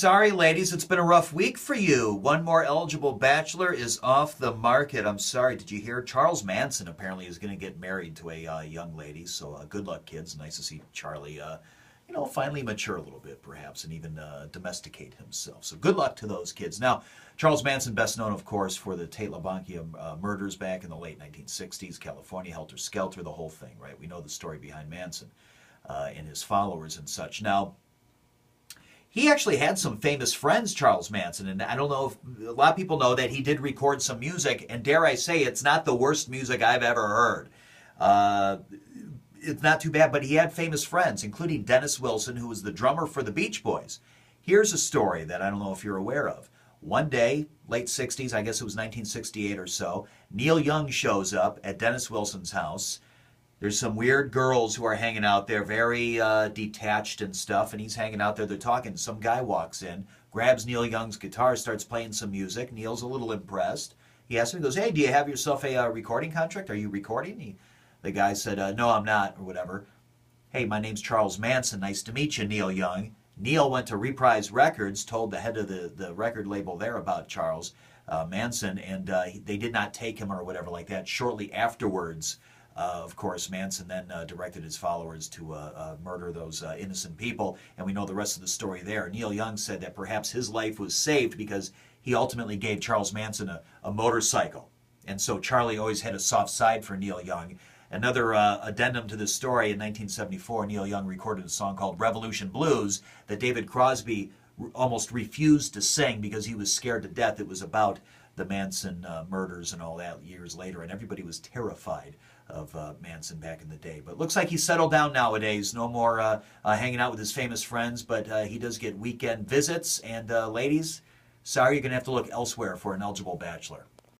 sorry, ladies. It's been a rough week for you. One more eligible bachelor is off the market. I'm sorry. Did you hear? Charles Manson apparently is going to get married to a young lady. So good luck, kids. Nice to see Charlie, finally mature a little bit, perhaps, and even domesticate himself. So good luck to those kids. Now, Charles Manson, best known, of course, for the Tate LaBankia murders back in the late 1960s, California, Helter Skelter, the whole thing, right? We know the story behind Manson and his followers and such. Now, he actually had some famous friends, Charles Manson, and I don't know if a lot of people know that he did record some music, and dare I say, it's not the worst music I've ever heard. It's not too bad, but he had famous friends, including Dennis Wilson, who was the drummer for the Beach Boys. Here's a story that I don't know if you're aware of. One day, late 60s, I guess it was 1968 or so, Neil Young shows up at Dennis Wilson's house. There's some weird girls who are hanging out there, very detached and stuff, and he's hanging out there, they're talking. Some guy walks in, grabs Neil Young's guitar, starts playing some music. Neil's a little impressed. He asks him, he goes, "Hey, do you have yourself a recording contract? Are you recording?" The guy said, "No, I'm not," or whatever. "Hey, my name's Charles Manson. Nice to meet you, Neil Young." Neil went to Reprise Records, told the head of the record label there about Charles Manson, and they did not take him or whatever like that. Shortly afterwards, of course, Manson then directed his followers to murder those innocent people, and we know the rest of the story there. Neil Young said that perhaps his life was saved because he ultimately gave Charles Manson a motorcycle, and so Charlie always had a soft side for Neil Young. Another addendum to this story, in 1974, Neil Young recorded a song called Revolution Blues that David Crosby almost refused to sing because he was scared to death. It was about the Manson murders and all that years later, and everybody was terrified of Manson back in the day. But looks like he's settled down nowadays. No more hanging out with his famous friends, but he does get weekend visits. And ladies, sorry, you're going to have to look elsewhere for an eligible bachelor.